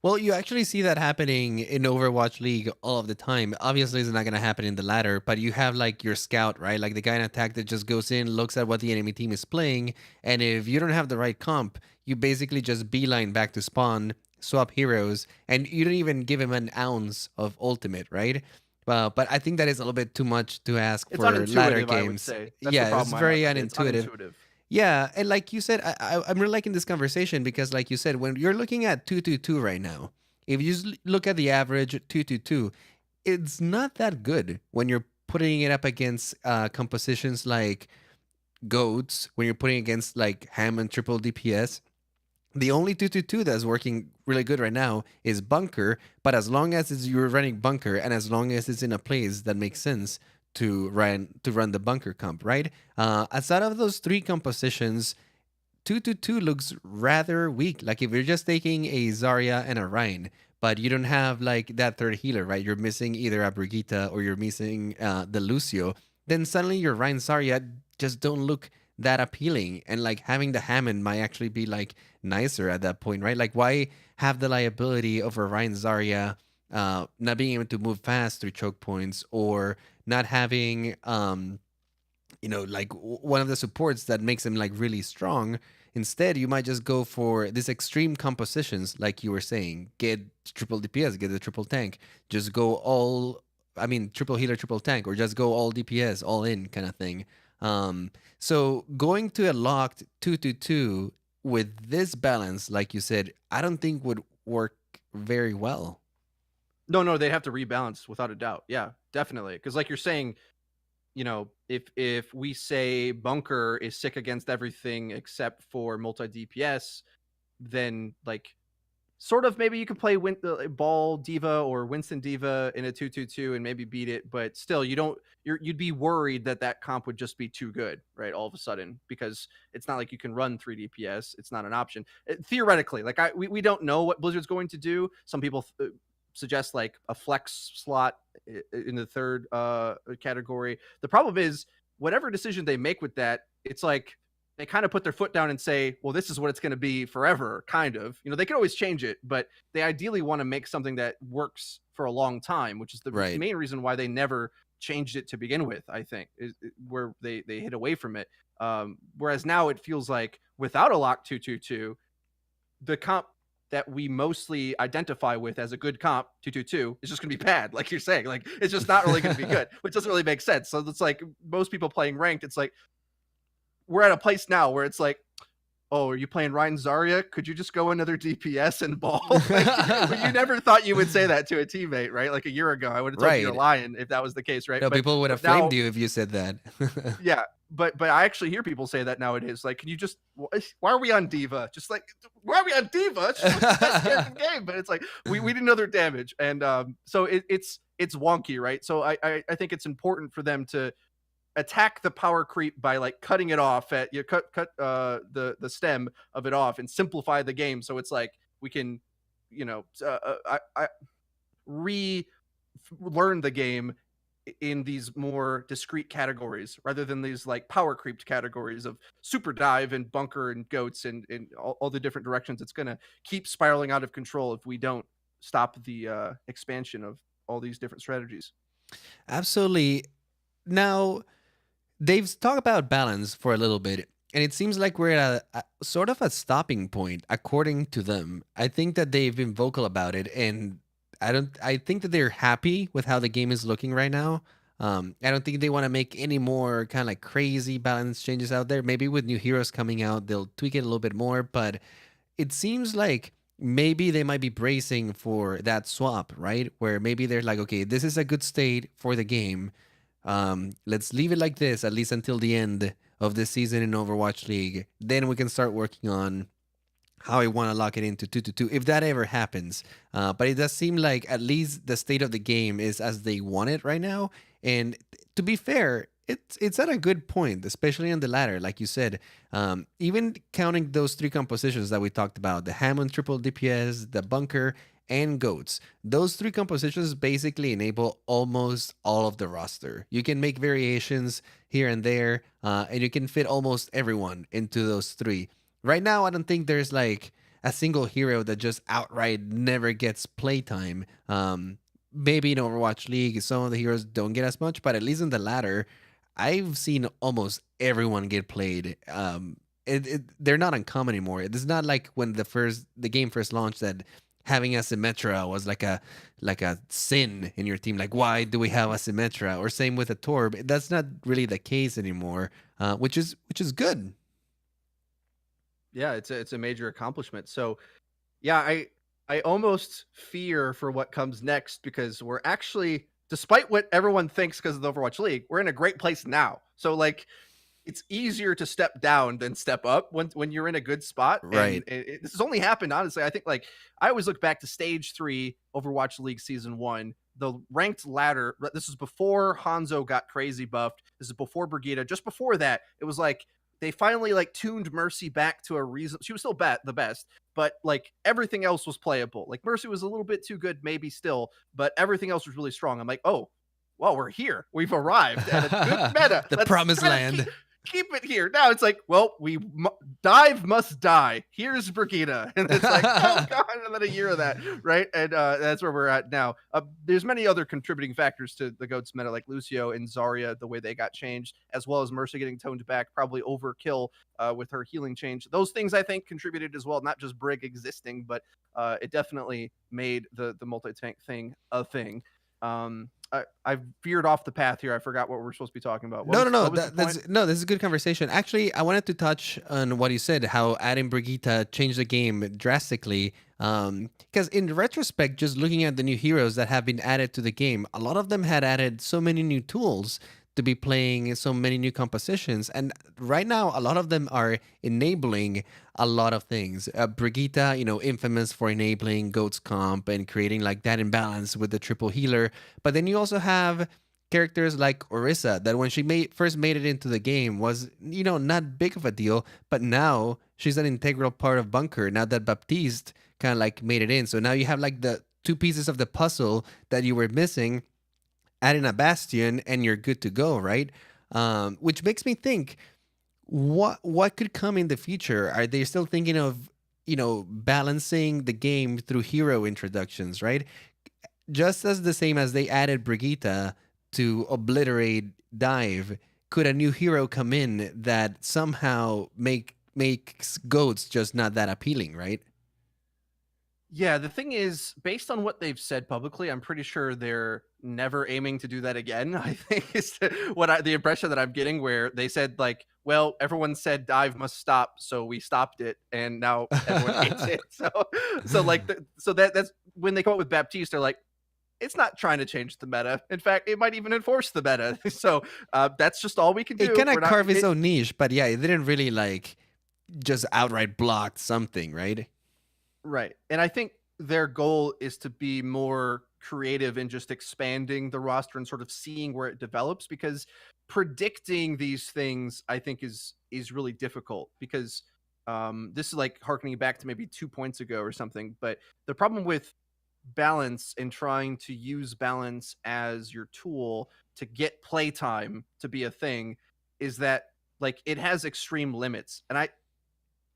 Well, you actually see that happening in Overwatch League all of the time. Obviously, it's not going to happen in the ladder, but you have like your scout, right? Like the guy in attack that just goes in, looks at what the enemy team is playing, and if you don't have the right comp, you basically just beeline back to spawn, swap heroes, and you don't even give him an ounce of ultimate, right? But I think that is a little bit too much to ask It's for ladder unintuitive, I would games. say. That's the Yeah, it's problem I very have with it. It's unintuitive. unintuitive. Yeah, and like you said, I'm really liking this conversation because, like you said, when you're looking at 222 right now, if you just look at the average 222, it's not that good when you're putting it up against compositions like Goats, when you're putting against like Ham and triple DPS. The only 222 that's working really good right now is Bunker, but as long as you're running Bunker and as long as it's in a place that makes sense to run the Bunker comp, right? Outside of those three compositions, 222 looks rather weak. Like if you're just taking a Zarya and a Rein, but you don't have like that third healer, right? You're missing either a Brigitte or you're missing the Lucio, then suddenly your Rein Zarya just don't look that appealing. And like having the Hammond might actually be like nicer at that point, right? Like why have the liability of a Rein Zarya not being able to move fast through choke points or not having like one of the supports that makes him like really strong. Instead, you might just go for these extreme compositions, like you were saying. Get triple DPS, get the triple tank. Just go triple healer, triple tank, or just go all DPS, all in kind of thing. So going to a locked 222 with this balance, like you said, I don't think would work very well. No, they'd have to rebalance without a doubt. Yeah, definitely. Because like you're saying, if we say Bunker is sick against everything except for multi DPS, then like sort of maybe you could play Ball Diva or Winston Diva in a 2-2-2 and maybe beat it, but still you'd be worried that comp would just be too good, right? All of a sudden, because it's not like you can run 3 DPS. It's not an option. Theoretically, like we don't know what Blizzard's going to do. Some people suggest like a flex slot in the third category. The problem is whatever decision they make with that, it's like they kind of put their foot down and say, well, this is what it's going to be forever, kind of. They can always change it, but they ideally want to make something that works for a long time, which is the Right. main reason why they never changed it to begin with, I think, where they hid away from it. Whereas now it feels like without a lock 222, the comp that we mostly identify with as a good comp 222 is just going to be bad, like you're saying. Like, it's just not really going to be good, which doesn't really make sense. So it's like most people playing ranked, it's like we're at a place now where it's like, oh, are you playing Ryan Zarya? Could you just go another DPS and ball? Like, you never thought you would say that to a teammate, right? Like a year ago, I would have told you you're lying if that was the case, right? No, but people would have now, flamed you if you said that. yeah, but I actually hear people say that nowadays. Like, can you just? Why are we on Diva? Just like, why are we on Diva? It's just the best character in the game, but it's like we need another damage, and so it's wonky, right? So I think it's important for them to attack the power creep by like cutting it off at cut the stem of it off and simplify the game, so it's like we can I relearn the game in these more discrete categories rather than these like power creeped categories of super dive and bunker and goats and all the different directions. It's going to keep spiraling out of control if we don't stop the expansion of all these different strategies. Absolutely. Now, they've talked about balance for a little bit, and it seems like we're at a sort of a stopping point, according to them. I think that they've been vocal about it, and I think that they're happy with how the game is looking right now. I don't think they want to make any more kind of like crazy balance changes out there. Maybe with new heroes coming out, they'll tweak it a little bit more, but it seems like maybe they might be bracing for that swap, right? Where maybe they're like, okay, this is a good state for the game. Let's leave it like this, at least until the end of the season in Overwatch League. Then we can start working on how I want to lock it into 2-2, if that ever happens. But it does seem like at least the state of the game is as they want it right now. And to be fair, it's at a good point, especially on the ladder, like you said. Even counting those three compositions that we talked about, the Hammond triple DPS, the bunker, and goats. Those three compositions basically enable almost all of the roster. You can make variations here and there, and you can fit almost everyone into those three. Right now, I don't think there's like a single hero that just outright never gets playtime. Maybe in Overwatch League, some of the heroes don't get as much, but at least in the ladder, I've seen almost everyone get played. They're not uncommon anymore. It's not like when the game first launched that having a Symmetra was like a sin in your team. Like, why do we have a Symmetra? Or same with a Torb. That's not really the case anymore, which is good. Yeah, it's a major accomplishment. So, yeah, I almost fear for what comes next, because we're actually, despite what everyone thinks because of the Overwatch League, we're in a great place now. So like, it's easier to step down than step up when you're in a good spot. Right. And this has only happened, honestly. I think, like, I always look back to Stage 3 Overwatch League Season 1. The ranked ladder, this is before Hanzo got crazy buffed. This is before Brigitte. Just before that, it was like they finally like tuned Mercy back to a reason. She was still the best, but like everything else was playable. Like Mercy was a little bit too good, maybe still, but everything else was really strong. I'm like, oh, well, we're here. We've arrived at a good meta. The promised land. Keep it here. Now it's like, well, dive must die. Here's Brigitte. And it's like, oh god, and then a year of that, right? And that's where we're at now. There's many other contributing factors to the GOATS meta, like Lucio and Zarya, the way they got changed, as well as Mercy getting toned back, probably overkill with her healing change. Those things, I think, contributed as well, not just Brig existing, but it definitely made the multi-tank thing a thing. I veered off the path here. I forgot what we're supposed to be talking about. No. This is a good conversation. Actually, I wanted to touch on what you said, how adding Brigitte changed the game drastically. Because in retrospect, just looking at the new heroes that have been added to the game, a lot of them had added so many new tools to be playing so many new compositions. And right now, a lot of them are enabling a lot of things. Brigitte, infamous for enabling GOATS comp and creating like that imbalance with the triple healer. But then you also have characters like Orisa that when she first made it into the game was, not big of a deal. But now she's an integral part of Bunker now that Baptiste kind of like made it in. So now you have like the two pieces of the puzzle that you were missing. Add in a Bastion and you're good to go, right? Which makes me think, What could come in the future? Are they still thinking of, balancing the game through hero introductions, right? Just as the same as they added Brigitte to obliterate Dive, could a new hero come in that somehow makes goats just not that appealing, right? Yeah, the thing is, based on what they've said publicly, I'm pretty sure they're never aiming to do that again. I think is the impression that I'm getting, where they said like, well, everyone said dive must stop, so we stopped it, and now everyone hates it. So like, that's when they come up with Baptiste, they're like, it's not trying to change the meta. In fact, it might even enforce the meta. So that's just all we can It do. kind We're of not. carved its own niche, but yeah, it didn't really like just outright block something, right? Right. And I think their goal is to be more creative in just expanding the roster and sort of seeing where it develops, because predicting these things I think is really difficult, because this is like harkening back to maybe 2 points ago or something. But the problem with balance and trying to use balance as your tool to get playtime to be a thing is that like it has extreme limits. And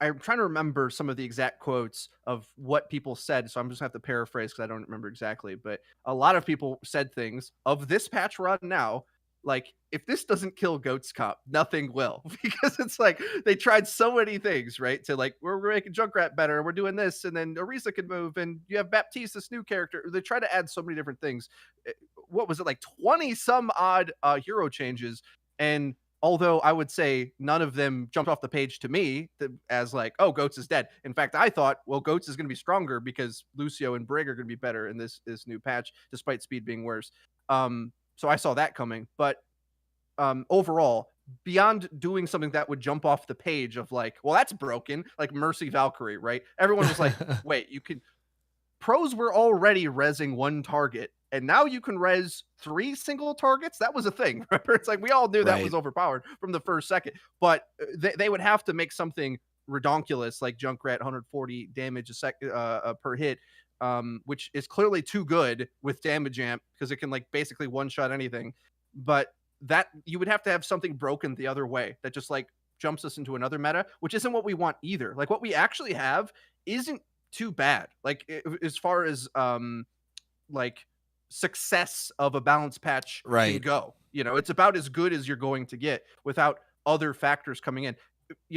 I'm trying to remember some of the exact quotes of what people said, so I'm just gonna have to paraphrase because I don't remember exactly. But a lot of people said things of this patch run now, like, if this doesn't kill Goats Cop, nothing will. Because it's like they tried so many things, right? To like, we're making Junkrat better, and we're doing this, and then Orisa can move, and you have Baptiste, this new character. They try to add so many different things. What was it, like 20 some odd hero changes? And although I would say none of them jumped off the page to me as like, oh, Goats is dead. In fact, I thought, well, Goats is going to be stronger because Lucio and Brig are going to be better in this new patch, despite speed being worse. So I saw that coming. But overall, beyond doing something that would jump off the page of like, well, that's broken, like Mercy Valkyrie, right? Everyone was like, wait, you can. Pros were already rezzing one target, and now you can res 3 single targets. That was a thing. Remember? It's like we all knew that was Right. overpowered from the first second, but they would have to make something redonkulous like Junkrat 140 damage per hit, which is clearly too good with damage amp because it can like basically one shot anything. But that you would have to have something broken the other way that just like jumps us into another meta, which isn't what we want either. Like what we actually have isn't too bad. Like as far as like success of a balance patch can Right. go. It's about as good as you're going to get without other factors coming in.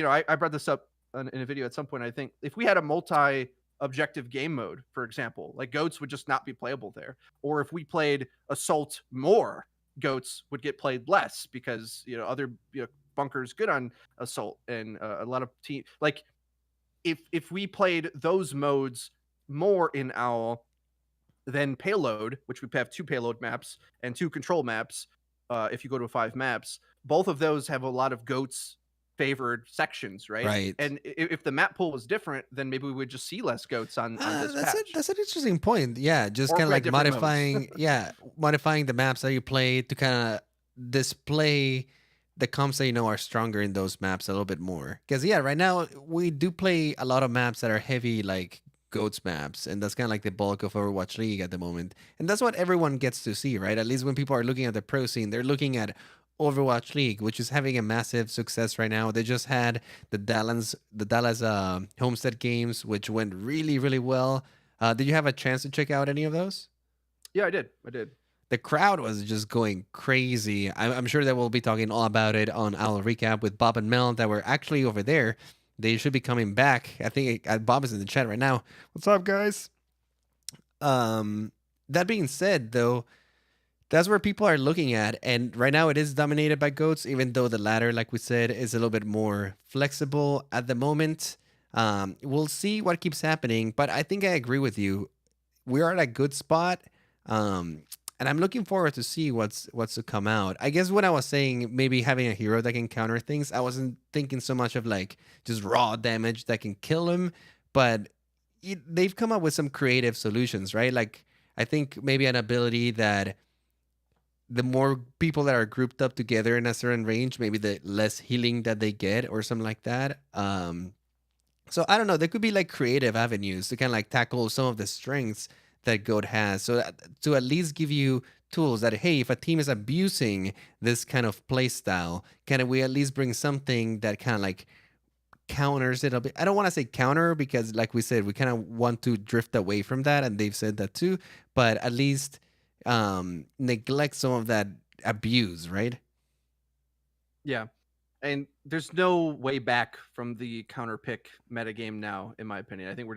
I brought this up in a video at some point. I think if we had a multi-objective game mode, for example, like Goats would just not be playable there. Or if we played Assault more, Goats would get played less because other bunkers good on Assault, and a lot of team like if we played those modes more in Owl than Payload, which we have 2 payload maps and 2 control maps, if you go to 5 maps, both of those have a lot of Goats favored sections, right? Right. And if the map pool was different, then maybe we would just see less Goats on this patch. That's an interesting point. Yeah, just Or if kind of we had like different modes. modifying the maps that you play to kind of display the comps that are stronger in those maps a little bit more. Because yeah, right now we do play a lot of maps that are heavy like goats maps, and that's kind of like the bulk of Overwatch League at the moment. And that's what everyone gets to see, right? At least when people are looking at the pro scene, they're looking at Overwatch League, which is having a massive success right now. They just had the Dallas Homestead games, which went really, really well. Did you have a chance to check out any of those? Yeah, I did. The crowd was just going crazy. I'm sure that we'll be talking all about it on Owl Recap with Bob and Mel that were actually over there. They should be coming back. I think Bob is in the chat right now. What's up, guys? That being said, though, that's where people are looking at. And right now it is dominated by goats, even though the latter, like we said, is a little bit more flexible at the moment. We'll see what keeps happening, but I think I agree with you. We are at a good spot. And I'm looking forward to see what's to come out. I guess when I was saying maybe having a hero that can counter things, I wasn't thinking so much of like just raw damage that can kill him, but they've come up with some creative solutions, right? Like I think maybe an ability that the more people that are grouped up together in a certain range, maybe the less healing that they get or something like that. So I don't know. There could be like creative avenues to kind of like tackle some of the strengths that Goat has. So to at least give you tools that, hey, if a team is abusing this kind of play style, can we at least bring something that kind of like counters it a bit? I don't want to say counter because, like we said, we kind of want to drift away from that, and they've said that too, but at least neglect some of that abuse, right? Yeah. And there's no way back from the counter pick metagame now, in my opinion. I think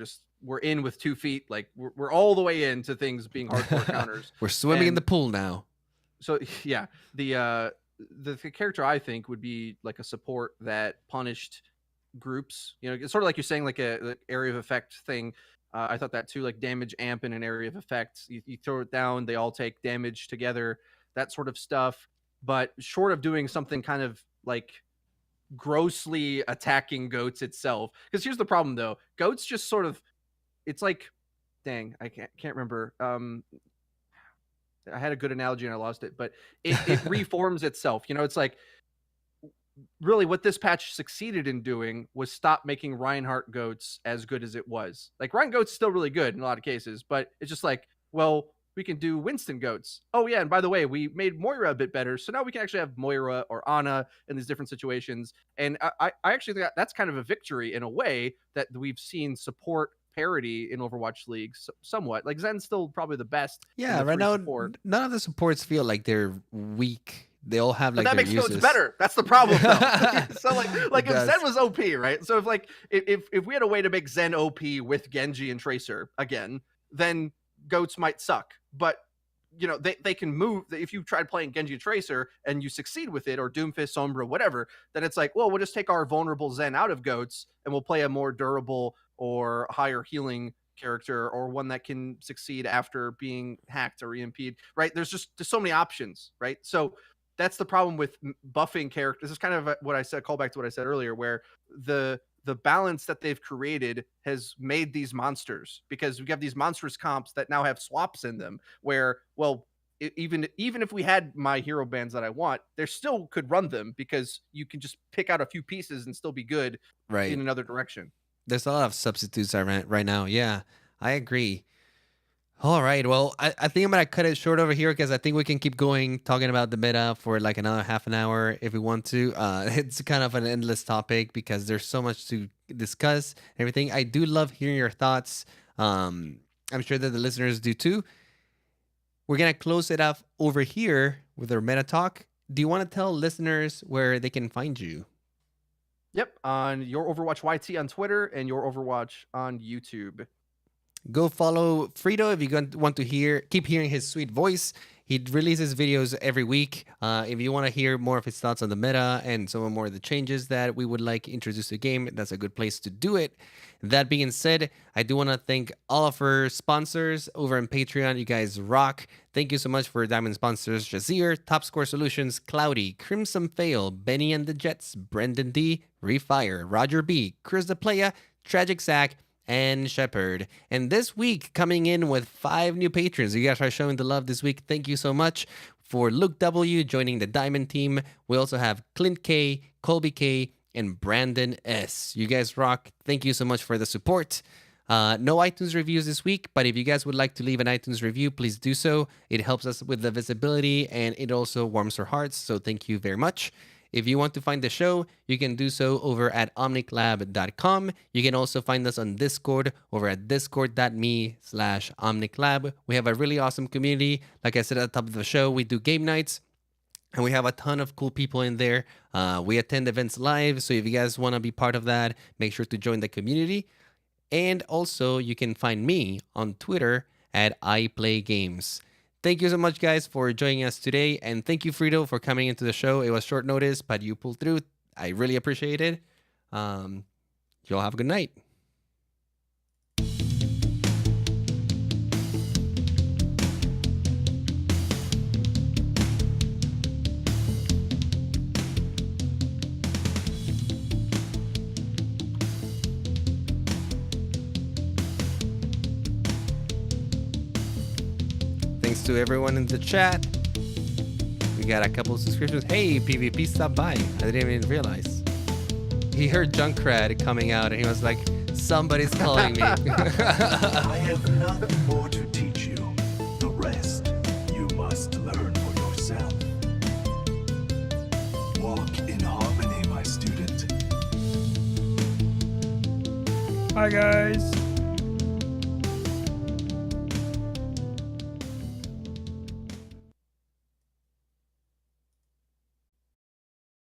we're in with 2 feet. Like we're all the way into things being hardcore counters. We're swimming in And the pool now. so yeah, the character I think would be like a support that punished groups. You know, it's sort of like you're saying, like a area of effect thing. I thought that too, like damage amp in an area of effect. You throw it down, they all take damage together, that sort of stuff. But short of doing something kind of like grossly attacking goats itself, because here's the problem though, goats just sort of, it's like, dang, I can't remember. I had a good analogy and I lost it, but it reforms itself. You know, it's like, really what this patch succeeded in doing was stop making Reinhardt goats as good as it was. Like Reinhardt goats still really good in a lot of cases, but it's just like, well, we can do Winston goats. Oh yeah, and by the way, we made Moira a bit better, so now we can actually have Moira or Ana in these different situations. And I actually think that's kind of a victory in a way, that we've seen support parity in Overwatch League somewhat. Like Zen's still probably the best. Yeah, right now none of the supports feel like they're weak. They all have like but that their makes uses. goats better. That's the problem though. So like if Zen was OP, right? So if we had a way to make Zen OP with Genji and Tracer again, then goats might suck. But you know, they can move. If you tried playing Genji and Tracer and you succeed with it, or Doomfist, Sombra, whatever, then it's like, well, we'll just take our vulnerable Zen out of goats and we'll play a more durable or higher healing character, or one that can succeed after being hacked or EMP'd, right? There's so many options, right? So that's the problem with buffing characters. This is kind of what I said, call back to what I said earlier, where the balance that they've created has made these monsters, because we have these monstrous comps that now have swaps in them where, well, even if we had my hero bands that I want, there still could run them, because you can just pick out a few pieces and still be good Right. in another direction. There's a lot of substitutes right now. Yeah, I agree. All right. Well, I think I'm going to cut it short over here, because I think we can keep going talking about the meta for like another half an hour if we want to. It's kind of an endless topic because there's so much to discuss, everything. I do love hearing your thoughts. I'm sure that the listeners do too. We're going to close it off over here with our meta talk. Do you want to tell listeners where they can find you? Yep, on Your Overwatch YT on Twitter and Your Overwatch on YouTube. Go follow FREEDO if you want to keep hearing his sweet voice. He releases videos every week. If you want to hear more of his thoughts on the meta and some more of the changes that we would like introduced to the game, that's a good place to do it. That being said, I do want to thank all of our sponsors over on Patreon. You guys rock. Thank you so much for Diamond sponsors: Shazear, Top Score Solutions, Cloudii, CrimsonFail, BennyNTheJets, Brenden D, Refire, Roger B, Chrisdaplaya, TragicZac, and Shepard. And this week, coming in with 5 new patrons. You guys are showing the love this week. Thank you so much. For Luke W joining the Diamond team. We also have Clint K, Colby K, and Brandon S. You guys rock. Thank you so much for the support. No iTunes reviews this week, but if you guys would like to leave an iTunes review, please do so. It helps us with the visibility, and it also warms our hearts, so thank you very much. If you want to find the show, you can do so over at omniclab.com. You can also find us on Discord over at discord.me/omniclab. We have a really awesome community. Like I said at the top of the show, we do game nights, and we have a ton of cool people in there. We attend events live, so if you guys want to be part of that, make sure to join the community. And also, you can find me on Twitter at iPlayGames. Thank you so much, guys, for joining us today. And thank you, FREEDO, for coming into the show. It was short notice, but you pulled through. I really appreciate it. Y'all have a good night. Thanks to everyone in the chat. We got a couple of subscriptions. Hey, PvP stopped by. I didn't even realize. He heard Junkrat coming out and he was like, somebody's calling me. I have nothing more to teach you. The rest you must learn. Bye, guys.